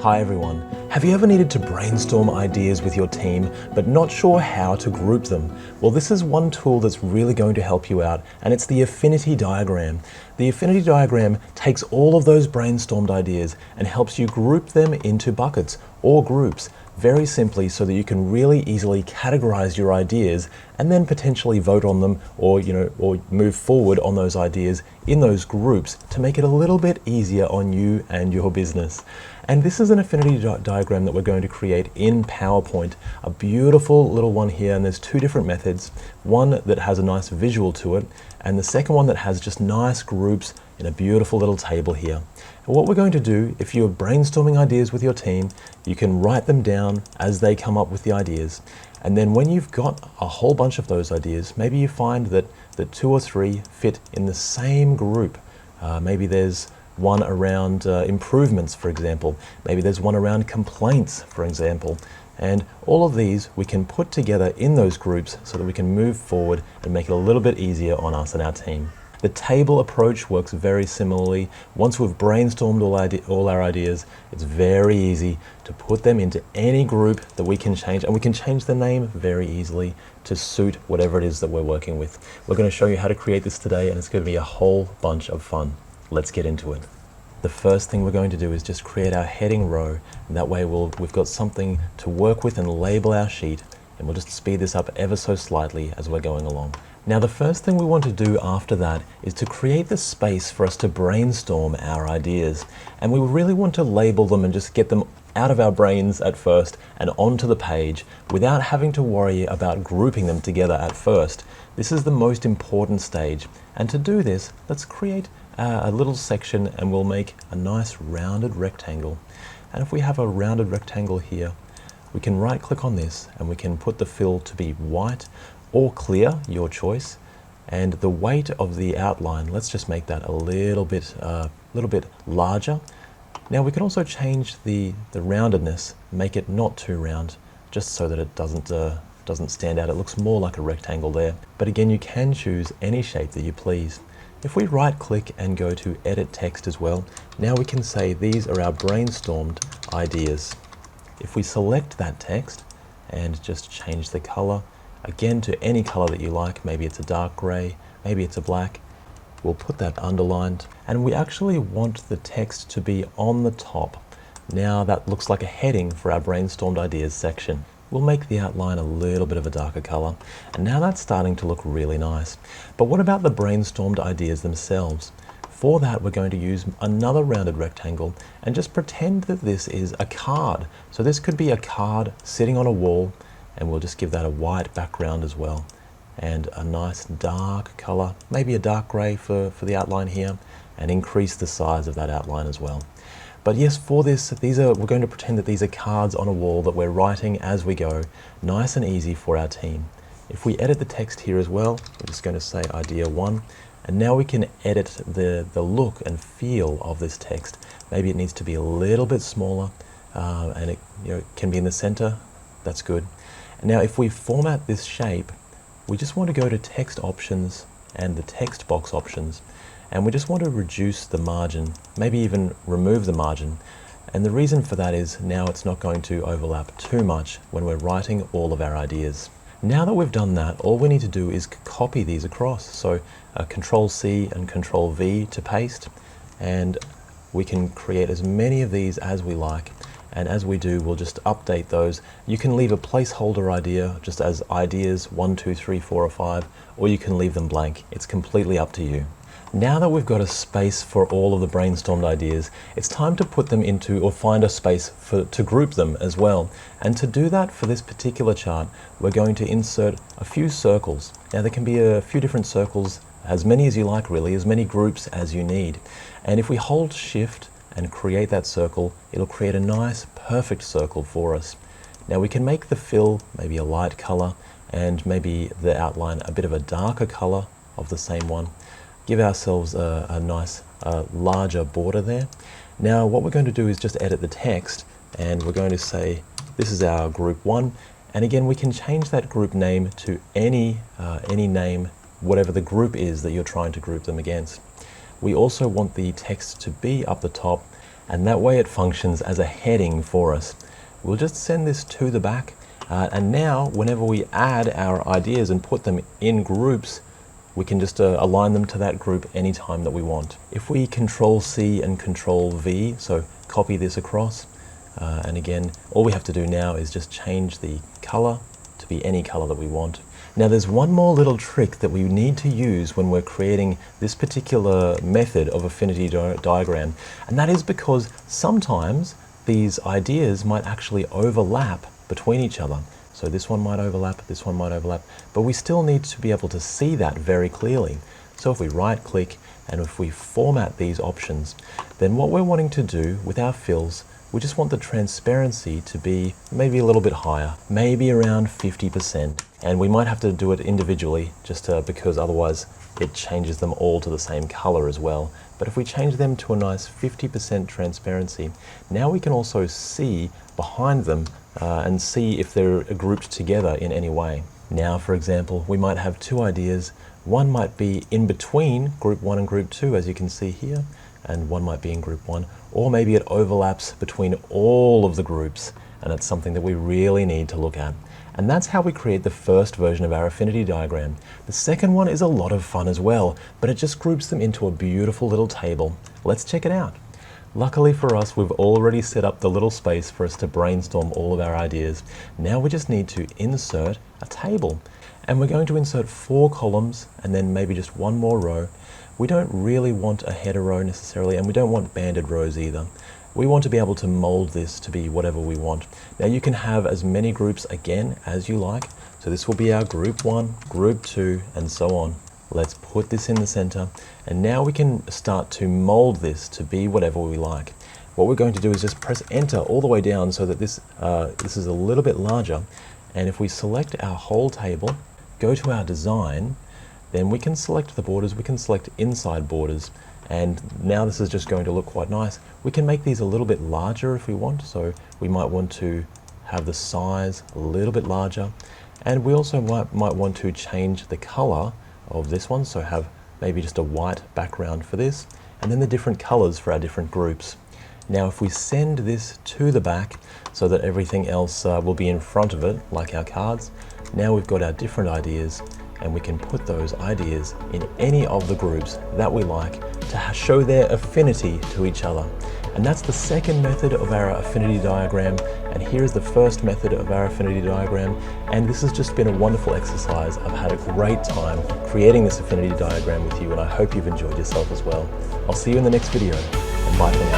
Hi everyone. Have you ever needed to brainstorm ideas with your team but not sure how to group them? Well, this is one tool that's really going to help you out, and it's the Affinity Diagram. The Affinity Diagram takes all of those brainstormed ideas and helps you group them into buckets or groups very simply so that you can really easily categorize your ideas and then potentially vote on them or move forward on those ideas in those groups to make it a little bit easier on you and your business. And this is an affinity diagram that we're going to create in PowerPoint, a beautiful little one here, and there's two different methods, one that has a nice visual to it and the second one that has just nice groups in a beautiful little table here. And what we're going to do, if you're brainstorming ideas with your team, you can write them down as they come up with the ideas. And then when you've got a whole bunch of those ideas, maybe you find that two or three fit in the same group. Maybe there's one around improvements, for example. Maybe there's one around complaints, for example. And all of these we can put together in those groups so that we can move forward and make it a little bit easier on us and our team. The table approach works very similarly. Once we've brainstormed all our ideas, it's very easy to put them into any group that we can change, and we can change the name very easily to suit whatever it is that we're working with. We're going to show you how to create this today, and it's going to be a whole bunch of fun. Let's get into it. The first thing we're going to do is just create our heading row, and that way we've got something to work with and label our sheet, and we'll just speed this up ever so slightly as we're going along. Now the first thing we want to do after that is to create the space for us to brainstorm our ideas, and we really want to label them and just get them out of our brains at first and onto the page without having to worry about grouping them together at first. This is the most important stage, and to do this, let's create a little section and we'll make a nice rounded rectangle. And if we have a rounded rectangle here, we can right click on this and we can put the fill to be white or clear, your choice. And the weight of the outline, let's just make that a little bit larger. Now we can also change the roundedness, make it not too round, just so that it doesn't stand out. It looks more like a rectangle there. But again, you can choose any shape that you please. If we right click and go to edit text as well, now we can say these are our brainstormed ideas. If we select that text and just change the color, again to any color that you like, maybe it's a dark gray, maybe it's a black, we'll put that underlined, and we actually want the text to be on the top. Now that looks like a heading for our brainstormed ideas section. We'll make the outline a little bit of a darker color, and now that's starting to look really nice. But what about the brainstormed ideas themselves? For that, we're going to use another rounded rectangle and just pretend that this is a card. So this could be a card sitting on a wall, and we'll just give that a white background as well, and a nice dark color, maybe a dark gray for the outline here, and increase the size of that outline as well. But yes, for this, we're going to pretend that these are cards on a wall that we're writing as we go, nice and easy for our team. If we edit the text here as well, we're just going to say idea 1, and now we can edit the look and feel of this text. Maybe it needs to be a little bit smaller, and it can be in the center. That's good. And now if we format this shape, we just want to go to text options and the text box options, and we just want to reduce the margin, maybe even remove the margin. And the reason for that is now it's not going to overlap too much when we're writing all of our ideas. Now that we've done that, all we need to do is copy these across. So Control C and Control V to paste, and we can create as many of these as we like. And as we do, we'll just update those. You can leave a placeholder idea just as ideas 1, 2, 3, 4, or 5, or you can leave them blank. It's completely up to you. Now that we've got a space for all of the brainstormed ideas, it's time to put them into, or find a space to group them as well. And to do that for this particular chart, we're going to insert a few circles. Now there can be a few different circles, as many as you like really, as many groups as you need. And if we hold Shift and create that circle, it'll create a nice perfect circle for us. Now we can make the fill maybe a light color and maybe the outline a bit of a darker color of the same one. Give ourselves a nice larger border there. Now what we're going to do is just edit the text, and we're going to say this is our group 1, and again we can change that group name to any name, whatever the group is that you're trying to group them against. We also want the text to be up the top, and that way it functions as a heading for us. We'll just send this to the back, and now whenever we add our ideas and put them in groups, we can just align them to that group anytime that we want. If we Control C and Control V, so copy this across, and again, all we have to do now is just change the color to be any color that we want. Now there's one more little trick that we need to use when we're creating this particular method of affinity diagram, and that is because sometimes these ideas might actually overlap between each other. So this one might overlap, this one might overlap, but we still need to be able to see that very clearly. So if we right click and if we format these options, then what we're wanting to do with our fills, we just want the transparency to be maybe a little bit higher, maybe around 50%. And we might have to do it individually just because otherwise it changes them all to the same color as well. But if we change them to a nice 50% transparency, now we can also see behind them and see if they're grouped together in any way. Now, for example, we might have two ideas. One might be in between group 1 and group 2, as you can see here, and one might be in group 1, or maybe it overlaps between all of the groups, and it's something that we really need to look at. And that's how we create the first version of our affinity diagram. The second one is a lot of fun as well, but it just groups them into a beautiful little table. Let's check it out. Luckily for us, we've already set up the little space for us to brainstorm all of our ideas. Now we just need to insert a table. And we're going to insert 4 columns and then maybe just one more row. We don't really want a header row necessarily, and we don't want banded rows either. We want to be able to mold this to be whatever we want. Now you can have as many groups again as you like. So this will be our group 1, group 2, and so on. Let's put this in the center, and now we can start to mold this to be whatever we like. What we're going to do is just press enter all the way down so that this is a little bit larger. And if we select our whole table, go to our design, then we can select the borders, we can select inside borders, and now this is just going to look quite nice. We can make these a little bit larger if we want, so we might want to have the size a little bit larger, and we also might want to change the color of this one, so have maybe just a white background for this, and then the different colors for our different groups. Now if we send this to the back so that everything else will be in front of it, like our cards, now we've got our different ideas, and we can put those ideas in any of the groups that we like to show their affinity to each other. And that's the second method of our affinity diagram, and here's the first method of our affinity diagram, and this has just been a wonderful exercise. I've had a great time creating this affinity diagram with you, and I hope you've enjoyed yourself as well. I'll see you in the next video, and bye for now.